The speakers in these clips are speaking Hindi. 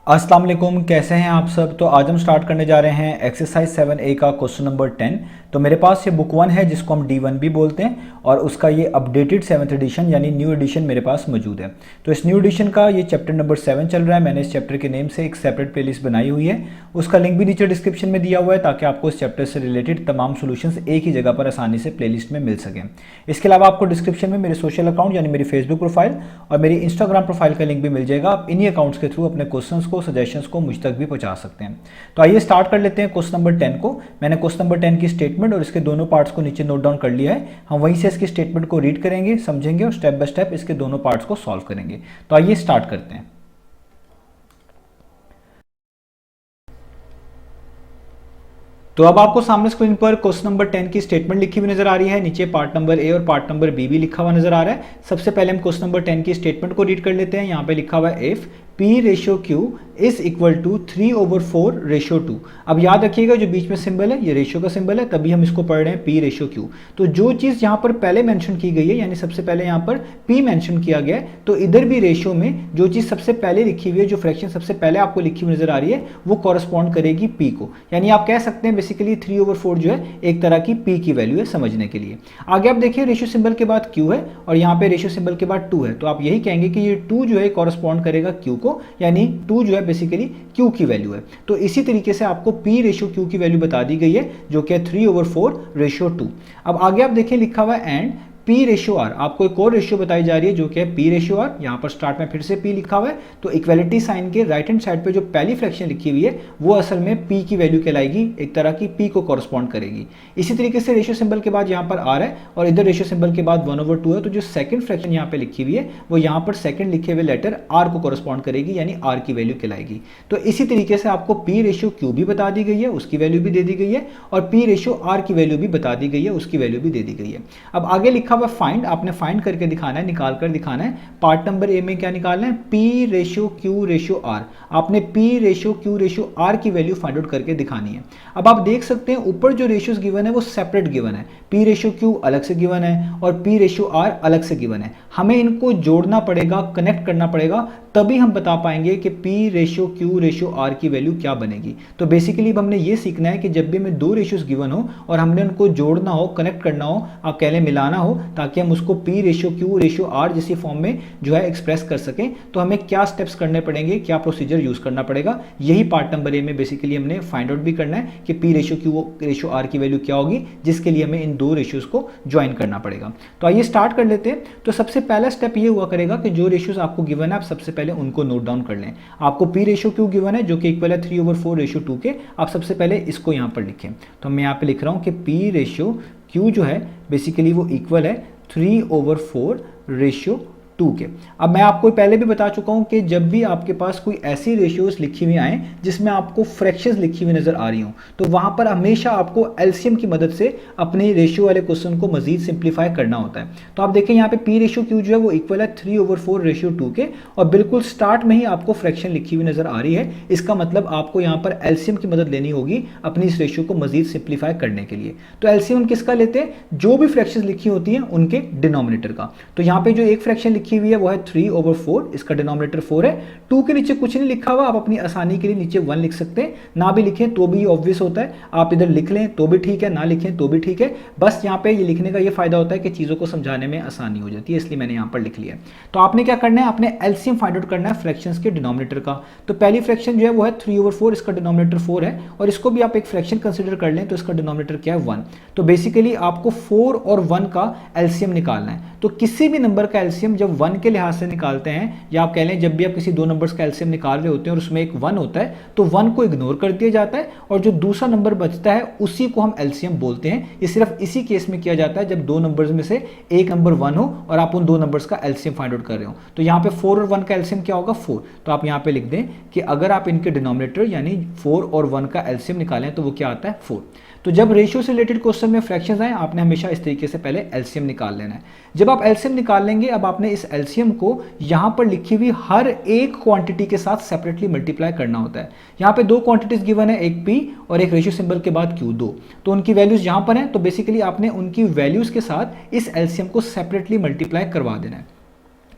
अस्सलाम वालेकुम, कैसे हैं आप सब। तो आज हम स्टार्ट करने जा रहे हैं एक्सरसाइज 7A का क्वेश्चन नंबर 10। तो मेरे पास ये बुक 1 है जिसको हम D1 भी बोलते हैं और उसका ये अपडेटेड 7th एडिशन यानी न्यू एडिशन मेरे पास मौजूद है। तो इस न्यू एडिशन का ये चैप्टर नंबर 7 चल रहा है। मैंने इस चैप्टर के नेम से एक सेपरेट प्लेलिस्ट बनाई हुई है, उसका लिंक भी नीचे डिस्क्रिप्शन में दिया हुआ है ताकि आपको इस चैप्टर से रिलेटेड तमाम सोल्यूशंस एक ही जगह पर आसानी से प्लेलिस्ट में मिल सकें। इसके अलावा आपको डिस्क्रिप्शन में मेरे सोशल अकाउंट यानी मेरी फेसबुक प्रोफाइल और मेरी इंस्टाग्राम प्रोफाइल का लिंक भी मिल जाएगा। आप इन्हीं अकाउंट्स के थ्रू अपने क्वेश्चंस को, सजेशंस को मुझ तक भी पहुंचा सकते हैं। तो आइए स्टार्ट कर लेते हैं क्वेश्चन नंबर 10 को। मैंने क्वेश्चन नंबर 10 की स्टेटमेंट और इसके दोनों पार्ट्स को नीचे नोट डाउन कर लिया है। हम वहीं से इसकी स्टेटमेंट को रीड करेंगे, समझेंगे और स्टेप बाय स्टेप इसके दोनों पार्ट्स को सॉल्व करेंगे। तो आइए स्टार्ट करते हैं। तो अब आपको सामने स्क्रीन पर क्वेश्चन नंबर 10 की स्टेटमेंट लिखी हुई नजर आ रही है। नीचे पार्ट नंबर ए और पार्ट नंबर बी भी लिखा हुआ नजर आ रहा है। सबसे पहले हम क्वेश्चन नंबर 10 की स्टेटमेंट को रीड कर लेते हैं। यहाँ पे लिखा हुआ है if P ratio Q is equal to 3/4 ratio 2। अब याद रखिएगा जो बीच में सिंबल है ये रेशियो का सिंबल है, तभी हम इसको पढ़ रहे हैं P रेशियो Q। तो जो चीज़ यहाँ पर पहले मेंशन की गई है यानी सबसे पहले यहाँ पर P मेंशन किया गया है, तो इधर भी रेशियो में जो चीज़ सबसे पहले लिखी हुई है, जो फ्रैक्शन सबसे पहले आपको लिखी हुई नजर आ रही है वो कॉरस्पॉन्ड करेगी P को। यानी आप कह सकते हैं बेसिकली 3/4 जो है एक तरह की P की वैल्यू है समझने के लिए। आगे आप देखिए रेशियो सिंबल के बाद Q है और यहाँ पे रेशियो सिंबल के बाद 2 है, तो आप यही कहेंगे कि ये 2 जो है कॉरस्पॉन्ड करेगा Q को, यानी 2 जो है बेसिकली Q की वैल्यू है। तो इसी तरीके से आपको P रेशियो Q की वैल्यू बता दी गई है जो कि 3/4 रेशियो 2। अब आगे आप देखिए लिखा हुआ है एंड P रेशियो R, आपको एक और रेशियो बताई जा रही है जो कि है P रेशियो R। यहाँ पर स्टार्ट में फिर से P लिखा हुआ है, तो इक्वलिटी साइन के राइट हैंड साइड पे जो पहली फ्रैक्शन लिखी हुई है वो असल में P की वैल्यू कहलाएगी, एक तरह की P को कॉरस्पॉन्ड करेगी। इसी तरीके से रेशियो सिंबल के बाद यहाँ पर R है और इधर रेशियो सिंबल के बाद 1/2 है, तो जो सेकंड फ्रैक्शन यहाँ पे लिखी हुई है वो यहाँ पर सेकंड लिखे हुए लेटर R को कॉरस्पॉन्ड करेगी, यानी R की वैल्यू कहलाएगी। तो इसी तरीके से आपको P रेशियो Q भी बता दी गई है, उसकी वैल्यू भी दे दी गई है, और P रेशियो R की वैल्यू भी बता दी गई है, उसकी वैल्यू भी दे दी गई है। अब आगे लिखा हुआ फाइंड, आपने फाइंड करके दिखाना है, निकाल कर दिखाना है। पार्ट नंबर ए में क्या निकालना है, P ratio Q ratio R। आपने P ratio Q ratio R की वैल्यू फाइंड आउट करके दिखानी है। अब आप देख सकते हैं ऊपर जो रेशियोज गिवन है वो सेपरेट गिवन है, P रेशियो Q अलग से गिवन है और P रेशियो R अलग से गिवन है। हमें इनको जोड़ना पड़ेगा, कनेक्ट करना पड़ेगा, तभी हम बता पाएंगे कि P ratio Q ratio R की वैल्यू क्या बनेगी। तो बेसिकली हमने ये सीखना है कि जब भी हमें दो रेशियोज गिवन हो और हमने उनको जोड़ना हो, कनेक्ट करना हो, आप कह लें मिलाना हो, ताकि हम उसको P ratio Q ratio R जैसी फॉर्म में जो है एक्सप्रेस कर सकें, तो हमें क्या स्टेप्स करने पड़ेंगे, क्या प्रोसीजर यूज करना पड़ेगा, यही पार्ट नंबर ए में बेसिकली हमने फाइंड आउट भी करना है कि P ratio Q ratio R की वैल्यू क्या होगी, जिसके लिए हमें इन दो रेशियोज को ज्वाइन करना पड़ेगा। तो आइए स्टार्ट कर लेते हैं। तो सबसे पहला स्टेप ये हुआ करेगा कि जो रेशियोज आपको गिवन है आप सबसे पहले उनको नोट डाउन कर लें। आपको P रेशियो Q गिवन है जो कि इक्वल है 3/4 रेशियो 2 के, आप सबसे पहले इसको यहाँ पर लिखें। तो मैं यहाँ पे लिख रहा हूँ कि P रेशियो Q जो है बेसिकली वो इक्वल है 3/4 रेशियो 2 के। अब मैं आपको पहले भी बता चुका हूं कि जब भी आपके पास कोई ऐसी रेशियोज लिखी हुई आए जिसमें आपको फ्रैक्शंस लिखी हुई नजर आ रही हो, तो वहां पर हमेशा आपको एलसीएम की मदद से अपने रेशियो वाले क्वेश्चन को मजीद सिंप्लीफाई करना होता है। तो आप देखें यहाँ पे P रेशियो Q जो है वो इक्वल है 3/4 रेशियो 2 के, और बिल्कुल स्टार्ट में ही आपको फ्रैक्शन लिखी हुई नजर आ रही है। इसका मतलब आपको यहाँ पर एलसीएम की मदद लेनी होगी अपनी इस रेशियो को मजीद सिंप्लीफाई करने के लिए। तो एलसीएम हम किसका लेते हैं, जो भी फ्रैक्शन लिखी होती है उनके डिनोमिनेटर का। तो यहाँ पे जो एक फ्रैक्शन लिखी हुई है वो है 3/4, इसका डिनोमिनेटर 4 है। 2 के नीचे कुछ नहीं लिखा हुआ, आप अपनी आसानी के लिए नीचे 1 लिख सकते हैं, ना भी लिखें तो भी ऑब्वियस होता है, आप इधर लिख लें तो भी ठीक है, ना लिखें तो भी ठीक है। बस यहाँ पे ये लिखने का ये फायदा होता है कि चीज़ों को समझाने में आसानी हो जाती है, इसलिए मैंने यहाँ पर लिख लिया। तो आपने क्या करना है, आपने एलसीएम फाइंड आउट करना है फ्रैक्शंस के डिनोमिनेटर का। तो पहली फ्रैक्शन जो है वो है 3/4, इसका डिनोमिनेटर 4 है, और इसको भी आप एक फ्रैक्शन कंसिडर कर लें तो इसका डिनोमिनेटर क्या है 1। तो बेसिकली आपको 4 और 1 का एलसीएम निकालना है। तो किसी भी नंबर का एलसीएम जब 1 के लिहाज से निकालते हैं, या आप कह लें जब भी आप किसी दो नंबर्स का एलसीएम निकाल रहे होते हैं और उसमें एक 1 होता है, तो 1 को इग्नोर कर दिया जाता है और जो दूसरा नंबर बचता है उसी को हम एलसीएम बोलते हैं। ये सिर्फ इसी केस में किया जाता है जब दो नंबर्स में से एक नंबर 1 हो और आप उन दो नंबर्स का एलसीएम फाइंड आउट कर रहे हो। तो यहाँ पे 4 और 1 का एलसीएम क्या होगा, 4। तो आप यहाँ पे लिख दें कि अगर आप इनके डिनोमिनेटर यानी 4 और 1 का एलसीएम निकालें तो वो क्या आता है, 4। तो जब रेशियो से रिलेटेड क्वेश्चन में फ्रैक्शंस आए, आपने हमेशा इस तरीके से पहले एलसीएम निकाल लेना है। जब आप एलसीएम निकाल लेंगे, अब आपने इस एलसीएम को यहां पर लिखी हुई हर एक क्वांटिटी के साथ सेपरेटली मल्टीप्लाई करना होता है। यहां पे दो क्वांटिटीज गिवन है, एक P और एक रेशियो सिंबल के बाद Q, 2। तो उनकी वैल्यूज यहां पर हैं, तो बेसिकली आपने उनकी वैल्यूज के साथ इस एलसीएम को सेपरेटली मल्टीप्लाई करवा देना है।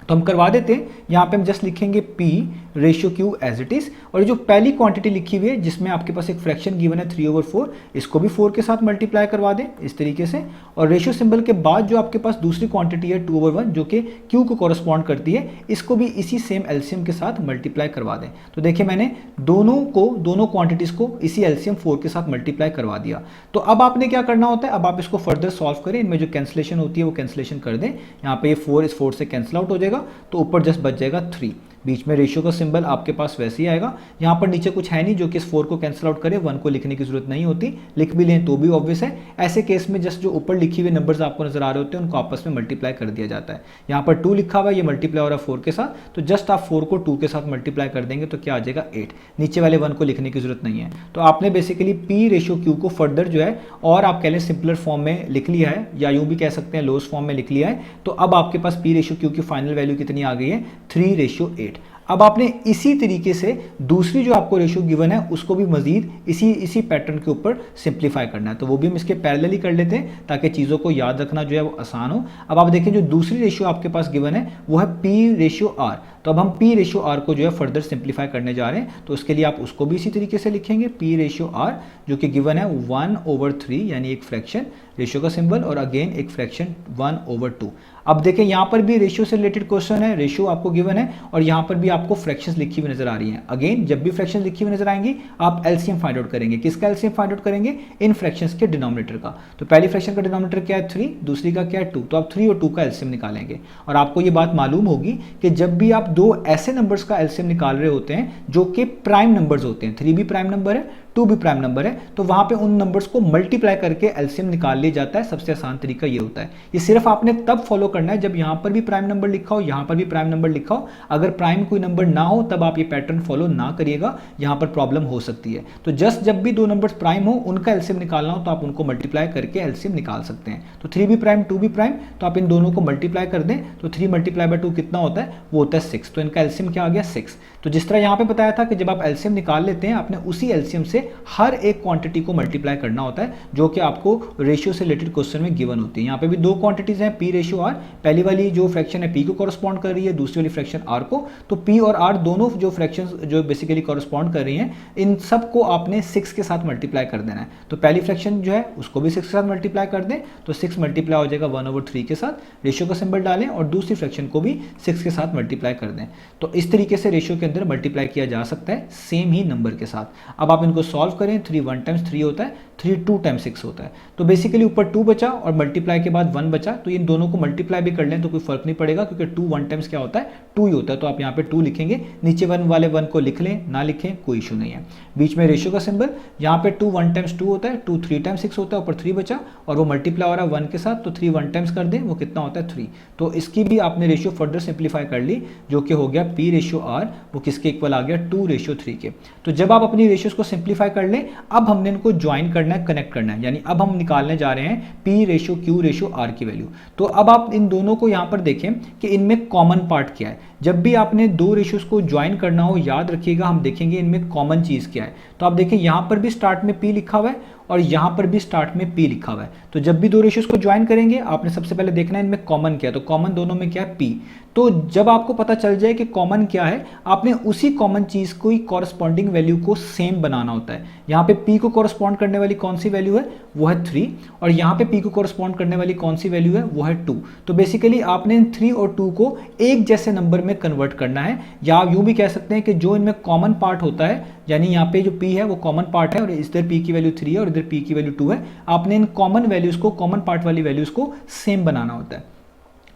तो हम करवा देते हैं। यहाँ पे हम जस्ट लिखेंगे P ratio Q as it is, और ये जो पहली क्वांटिटी लिखी हुई है जिसमें आपके पास एक फ्रैक्शन गिवन है 3/4, इसको भी 4 के साथ मल्टीप्लाई करवा दें इस तरीके से। और रेशियो सिंबल के बाद जो आपके पास दूसरी क्वांटिटी है 2/1 जो कि Q को कॉरस्पॉन्ड करती है, इसको भी इसी सेम एलसीएम के साथ मल्टीप्लाई करवा दें। तो देखिए मैंने दोनों क्वांटिटीज को इसी एलसीएम 4 के साथ मल्टीप्लाई करवा दिया। तो अब आपने क्या करना होता है, अब आप इसको फर्दर सॉल्व करें, इनमें जो कैंसलेशन होती है वो कैंसलेशन कर दें। यहाँ पे ये 4 इस 4 से कैंसिल आउट हो जाएगा, तो ऊपर जस्ट बच जाएगा 3। बीच में रेशियो का सिंबल आपके पास वैसे ही आएगा। यहाँ पर नीचे कुछ है नहीं जो कि इस 4 को कैंसिल आउट करे, 1 को लिखने की जरूरत नहीं होती, लिख भी लें तो भी ऑब्वियस है। ऐसे केस में जस्ट जो ऊपर लिखी हुई नंबर्स आपको नजर आ रहे होते हैं उनको आपस में मल्टीप्लाई कर दिया जाता है। यहाँ पर 2 लिखा हुआ है, ये मल्टीप्लाई हो रहा है 4 के साथ, तो जस्ट आप 4 को 2 के साथ मल्टीप्लाई कर देंगे तो क्या आ जाएगा 8। नीचे वाले 1 को लिखने की जरूरत नहीं है। तो आपने बेसिकली P रेशियो Q को फर्दर जो है और आप कह लें सिंपलर फॉर्म में लिख लिया है, या यूं भी कह सकते हैं लोएस्ट फॉर्म में लिख लिया है। तो अब आपके पास P रेशियो Q की फाइनल वैल्यू कितनी आ गई है, 3/8। अब आपने इसी तरीके से दूसरी जो आपको रेशियो गिवन है उसको भी मजीद इसी पैटर्न के ऊपर सिंप्लीफाई करना है, तो वो भी हम इसके पैरेलली कर लेते हैं ताकि चीज़ों को याद रखना जो है वो आसान हो। अब आप देखें जो दूसरी रेशियो आपके पास गिवन है वो है P/R। तो अब हम P/R को जो है फर्दर सिंप्लीफाई करने जा रहे हैं, तो उसके लिए आप उसको भी इसी तरीके से लिखेंगे P/R जो कि गिवन है 1/3, यानी एक फ्रैक्शन रेशियो का सिंबल और अगेन एक फ्रैक्शन 1/2। अब देखें यहाँ पर भी रेशियो से रिलेटेड क्वेश्चन है, रेशियो आपको गिवन है और यहाँ पर भी आपको फ्रैक्शंस लिखी हुई नजर आ रही हैं। अगेन जब भी फ्रैक्शंस लिखी हुई नजर आएंगी आप एलसीएम फाइंड आउट करेंगे। किसका एलसीएम फाइंड आउट करेंगे, इन फ्रैक्शंस के डिनोमिनेटर का। तो पहली फ्रैक्शन का डिनोमिनेटर क्या है 3, दूसरी का क्या है 2, तो आप 3 और 2 का एलसीएम निकालेंगे। और आपको ये बात मालूम होगी कि जब भी आप दो ऐसे नंबर्स का एलसीएम निकाल रहे होते हैं जो कि प्राइम नंबर्स होते हैं, 3 भी प्राइम नंबर है 2 भी प्राइम नंबर है, तो वहां पे उन नंबर्स को मल्टीप्लाई करके एलसीएम निकाल लिया जाता है। सबसे आसान तरीका ये होता है। ये सिर्फ आपने तब फॉलो करना है जब यहां पर भी प्राइम नंबर लिखा हो, यहां पर भी प्राइम नंबर लिखा हो। अगर प्राइम कोई नंबर ना हो तब आप ये पैटर्न फॉलो ना करिएगा, यहां पर प्रॉब्लम हो सकती है। तो जस्ट जब भी दो नंबर्स प्राइम हो उनका एलसीएम निकालना हो तो आप उनको मल्टीप्लाई करके एलसीएम निकाल सकते हैं। तो 3 भी प्राइम 2 भी प्राइम, तो आप इन दोनों को मल्टीप्लाई कर दें तो 3 × 2 कितना होता है, वो होता है 6। तो इनका एलसीएम क्या आ गया 6। तो जिस तरह यहां पे बताया था कि जब आप एलसीएम निकाल लेते हैं आपने उसी एलसीएम से हर एक क्वांटिटी को मल्टीप्लाई करना होता है जो कि आपको रेशियो से रिलेटेड क्वेश्चन में गिवन होती है। यहाँ पे भी दो क्वांटिटीज हैं P/R, पहली वाली जो फ्रैक्शन है P को कॉरस्पॉन्ड कर रही है, दूसरी वाली फ्रैक्शन R को। तो P और R दोनों जो फ्रैक्शन जो बेसिकली कॉरस्पॉन्ड कर रही हैं, इन सब को आपने 6 के साथ मल्टीप्लाई कर देना है। तो पहली फ्रैक्शन जो है उसको भी 6 के साथ मल्टीप्लाई कर दें, तो 6 मल्टीप्लाई हो जाएगा 1/3 के साथ, रेशियो का सिंबल डालें और दूसरी फ्रैक्शन को भी 6 के साथ मल्टीप्लाई कर दें। तो इस तरीके से रेशियो के अंदर मल्टीप्लाई किया जा सकता है सेम ही नंबर के साथ। अब आप इनको सॉल्व करें, 3 1 टाइम्स 3 होता है, 3 2 टाइम्स 6 होता है। तो बेसिकली ऊपर 2 बचा और मल्टीप्लाई के बाद 1 बचा, तो इन दोनों को मल्टीप्लाई भी कर लें तो कोई फर्क नहीं पड़ेगा क्योंकि 2 1 टाइम्स क्या होता है 2 ही होता है। तो आप यहाँ पे 2 लिखेंगे, नीचे 1 वाले 1 को लिख लें, ना लिखें कोई इशू नहीं है। बीच में रेशियो का सिंबल, यहाँ पे 2 1 टाइम्स 2 होता है, 2 3 टाइम्स 6 होता है, ऊपर 3 बचा और वो मल्टीप्लाई हो रहा है 1 के साथ, तो 3 1 टाइम्स कर दें, वो कितना होता है 3। तो इसकी भी आपने रेशियो फर्दर सिंप्लीफाई कर ली जो कि हो गया P/R, वो किसके इक्वल आ गया 2/3 के। तो जब आप अपनी रेशियोज को सिंप्लीफाई कर लें, अब हमने इनको ज्वाइन करना है, कनेक्ट करना है, यानी अब हम निकालने जा रहे हैं P/Q/R की वैल्यू। तो अब आप इन दोनों को यहां पर देखें कि इनमें कॉमन पार्ट क्या है। जब भी आपने दो रेशियोज को ज्वाइन करना हो, याद रखिएगा हम देखेंगे इनमें कॉमन चीज क्या है। तो आप देखिए यहां पर भी स्टार्ट में P लिखा हुआ है और यहां पर भी स्टार्ट में P लिखा हुआ है। तो जब भी दो रेशियोज को ज्वाइन करेंगे आपने सबसे पहले देखना है इनमें कॉमन क्या है। तो कॉमन दोनों में क्या है P। तो जब आपको पता चल जाए कि कॉमन क्या है, आपने उसी कॉमन चीज को ही कॉरस्पॉन्डिंग वैल्यू को सेम बनाना होता है। यहाँ पे P को कॉरस्पॉन्ड करने वाली कौन सी वैल्यू है, वो है 3, और यहाँ पे P को कॉरस्पॉन्ड करने वाली कौन सी वैल्यू है, वो है 2। तो बेसिकली आपने इन 3 और 2 को एक जैसे नंबर में कन्वर्ट करना है, या आप यूं भी कह सकते हैं कि जो इनमें कॉमन पार्ट होता है, यानी यहाँ पे जो P है वो कॉमन पार्ट है और इधर P की वैल्यू 3 है और इधर P की वैल्यू 2 है, आपने इन कॉमन वैल्यूज को, कॉमन पार्ट वाली वैल्यूज को सेम बनाना होता है।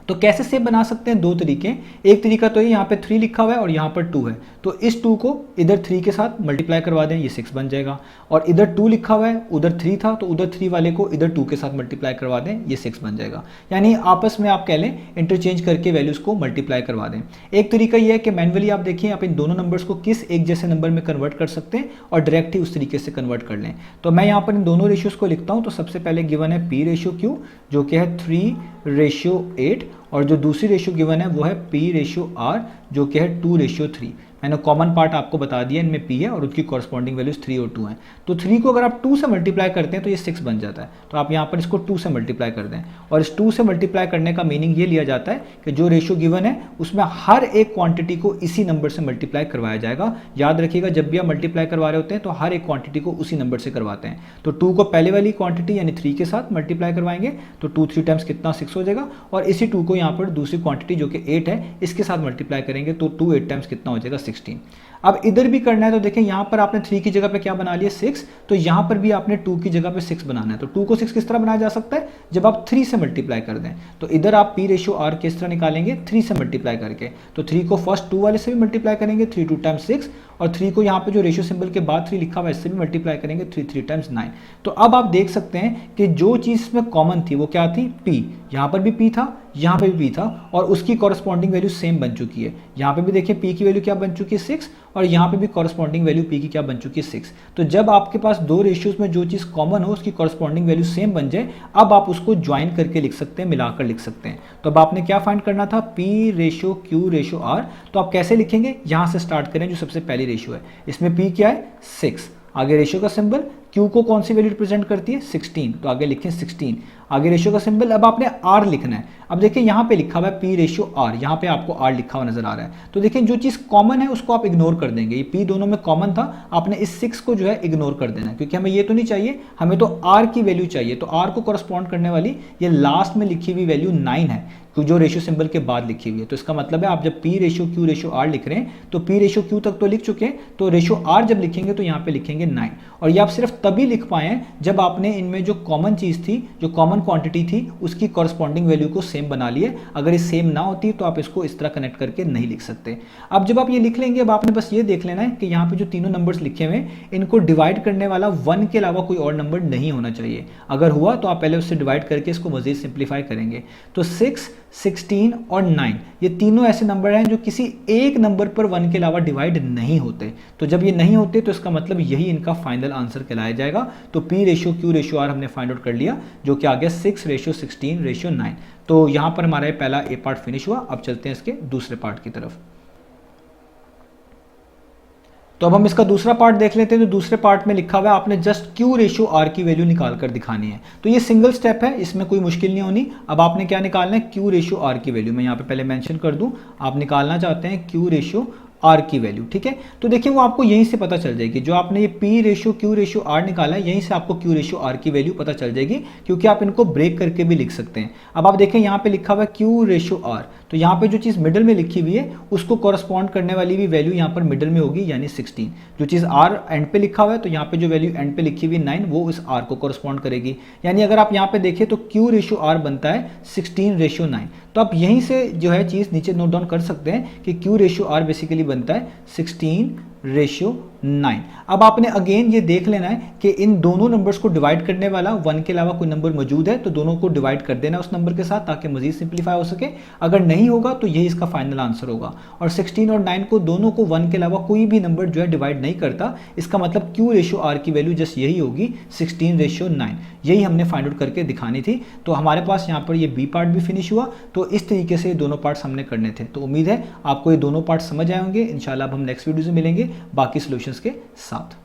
तो कैसे सेम बना सकते हैं, दो तरीके। एक तरीका तो ये यहाँ पे 3 लिखा हुआ है और यहाँ पर 2 है, तो इस 2 को इधर 3 के साथ मल्टीप्लाई करवा दें, ये 6 बन जाएगा। और इधर 2 लिखा हुआ है, उधर 3 था, तो उधर 3 वाले को इधर 2 के साथ मल्टीप्लाई करवा दें, ये 6 बन जाएगा। यानी आपस में आप कह लें इंटरचेंज करके वैल्यूज को मल्टीप्लाई करवा दें। एक तरीका यह है कि मैनुअली आप देखिए आप इन दोनों नंबर्स को किस एक जैसे नंबर में कन्वर्ट कर सकते हैं और डायरेक्ट ही उस तरीके से कन्वर्ट कर लें। तो मैं यहाँ पर इन दोनों रेशियोज को लिखता हूँ। तो सबसे पहले गिवन है P/Q जो कि है 3/8, और जो दूसरी रेशियो गिवन है वो है P/R जो कि है 2/3। मैंने कॉमन पार्ट आपको बता दिया, इनमें p है और उसकी कॉरस्पॉन्डिंग वैल्यूज 3 और 2 हैं। तो 3 को अगर आप 2 से मल्टीप्लाई करते हैं तो ये 6 बन जाता है। तो आप यहाँ पर इसको 2 से मल्टीप्लाई कर दें, और इस 2 से मल्टीप्लाई करने का मीनिंग ये लिया जाता है कि जो रेशियो गिवन है उसमें हर एक क्वांटिटी को इसी नंबर से मल्टीप्लाई करवाया जाएगा। याद रखिएगा, जब भी आप मल्टीप्लाई करवा रहे होते हैं तो हर एक क्वांटिटी को उसी नंबर से करवाते हैं। तो 2 को पहले वाली क्वांटिटी यानी 3 के साथ मल्टीप्लाई करवाएंगे तो 2 3 टाइम्स कितना 6 हो जाएगा, और इसी 2 को यहाँ पर दूसरी क्वांटिटी जो कि 8 है इसके साथ मल्टीप्लाई करेंगे तो 2 8 टाइम्स कितना हो जाएगा 16। अब इधर भी करना है तो देखें यहाँ पर आपने 3 की जगह पे क्या बना लिया 6, तो यहाँ पर भी आपने 2 की जगह पे 6 बनाना है। तो 2 को 6 किस तरह बनाया जा सकता है, जब आप 3 से मल्टीप्लाई कर दें। तो इधर आप p रेशियो r किस तरह निकालेंगे, 3 से मल्टीप्लाई करके। तो 3 को फर्स्ट 2 वाले से भी मल्टीप्लाई करेंगे, 3 2 टाइम्स 6, और 3 को यहाँ पे जो रेशियो सिंबल के बाद 3 लिखा हुआ है इससे भी मल्टीप्लाई करेंगे, 3 3 टाइम्स 9। तो अब आप देख सकते हैं कि जो चीज़ इसमें कॉमन थी वो क्या थी, p। यहाँ पर भी p था, यहाँ पे भी p था, और उसकी कॉरस्पॉन्डिंग वैल्यू सेम बन चुकी है। यहाँ पे भी देखिए p की वैल्यू क्या बन चुकी है 6, और यहाँ पे भी कॉरस्पॉन्डिंग वैल्यू p की क्या बन चुकी है 6। तो जब आपके पास दो रेशियोज में जो चीज़ कॉमन हो उसकी कॉरस्पॉन्डिंग वैल्यू सेम बन जाए, अब आप उसको ज्वाइन करके लिख सकते हैं, मिलाकर लिख सकते हैं। तो अब आपने क्या फाइंड करना था, p ratio q ratio r। तो आप कैसे लिखेंगे, यहाँ से स्टार्ट करें, जो सबसे पहली रेशियो है इसमें p क्या है 6, आगे रेशियो का सिंबल, q को कौन सी वैल्यू रिप्रेजेंट करती है 16, तो आगे लिखें 16, आगे रेशियो का सिंबल। अब आपने r लिखना है। अब देखिए यहाँ पे लिखा हुआ है p रेशियो r, यहाँ पे आपको r लिखा हुआ नजर आ रहा है। तो देखिए जो चीज़ कॉमन है उसको आप इग्नोर कर देंगे, ये p दोनों में कॉमन था, आपने इस 6 को जो है इग्नोर कर देना है, क्योंकि हमें ये तो नहीं चाहिए, हमें तो r की वैल्यू चाहिए। तो r को कॉरस्पॉन्ड करने वाली ये लास्ट में लिखी हुई वैल्यू 9 है, जो रेशियो सिंबल के बाद लिखी हुई है। तो इसका मतलब है आप जब p ratio q ratio r लिख रहे हैं तो p रेशियो q तक तो लिख चुके हैं, तो रेशियो r जब लिखेंगे तो यहाँ पे लिखेंगे 9। और ये आप सिर्फ तभी लिख पाए हैं जब आपने इनमें जो कॉमन चीज़ थी, जो कॉमन क्वांटिटी थी, उसकी कॉरस्पॉन्डिंग वैल्यू को सेम बना लिए। अगर ये सेम ना होती तो आप इसको इस तरह कनेक्ट करके नहीं लिख सकते। अब जब आप ये लिख लेंगे, अब आपने बस ये देख लेना है कि यहाँ पे जो तीनों नंबर्स लिखे हुए हैं इनको डिवाइड करने वाला 1 के अलावा कोई और नंबर नहीं होना चाहिए। अगर हुआ तो आप पहले उससे डिवाइड करके इसको मज़ीद सिंप्लीफाई करेंगे। तो 6, 16 और 9 ये तीनों ऐसे नंबर हैं जो किसी एक नंबर पर 1 के अलावा डिवाइड नहीं होते। तो जब ये नहीं होते तो इसका मतलब यही इनका फाइनल आंसर कहलाया जाएगा। तो p ratio q ratio r हमने फाइंड आउट कर लिया, जो कि आ गया 6 रेशियो 16 रेशियो 9। तो यहाँ पर हमारा पहला ए पार्ट फिनिश हुआ। अब चलते हैं इसके दूसरे पार्ट की तरफ। तो अब हम इसका दूसरा पार्ट देख लेते हैं। तो दूसरे पार्ट में लिखा हुआ है आपने जस्ट q रेशियो r की वैल्यू निकाल कर दिखानी है। तो ये सिंगल स्टेप है, इसमें कोई मुश्किल नहीं होनी। अब आपने क्या निकालना है, q रेशियो r की वैल्यू। मैं यहाँ पे पहले मेंशन कर दूं, आप निकालना चाहते हैं q रेशियो r की वैल्यू, ठीक है। तो देखिए वो आपको यहीं से पता चल जाएगी, जो आपने ये p ratio q ratio r निकाला है यहीं से आपको q रेशियो r की वैल्यू पता चल जाएगी, क्योंकि आप इनको ब्रेक करके भी लिख सकते हैं। अब आप देखें यहाँ पे लिखा हुआ है q रेशियो r, तो यहाँ पे जो चीज़ मिडल में लिखी हुई है उसको कॉरस्पॉन्ड करने वाली भी वैल्यू यहाँ पर मिडल में होगी, यानी 16। जो चीज़ r एंड पे लिखा हुआ है तो यहाँ पे जो वैल्यू एंड पे लिखी हुई 9 वो इस r को कॉरस्पॉन्ड करेगी। यानी अगर आप यहाँ पे देखें तो q रेशियो r बनता है 16 रेशियो 9। तो आप यहीं से जो है चीज़ नीचे नोट डाउन कर सकते हैं कि q रेशियो r बेसिकली बनता है 16 रेशियो 9। अब आपने अगेन ये देख लेना है कि इन दोनों नंबर्स को डिवाइड करने वाला 1 के अलावा कोई नंबर मौजूद है, तो दोनों को डिवाइड कर देना उस नंबर के साथ ताकि मजीद सिंप्लीफाई हो सके। अगर नहीं होगा तो यही इसका फाइनल आंसर होगा। और 16 और 9 को दोनों को 1 के अलावा कोई भी नंबर जो है डिवाइड नहीं करता, इसका मतलब q रेशियो r की वैल्यू जस्ट यही होगी 16 रेशियो 9। यही हमने फाइंड आउट करके दिखानी थी। तो हमारे पास यहाँ पर ये बी पार्ट भी फिनिश हुआ। तो इस तरीके से ये दोनों पार्ट्स हमने करने थे। तो उम्मीद है आपको ये दोनों पार्ट समझ आए होंगे। इंशाल्लाह अब हम नेक्स्ट वीडियो से मिलेंगे बाकी सॉल्यूशंस के साथ।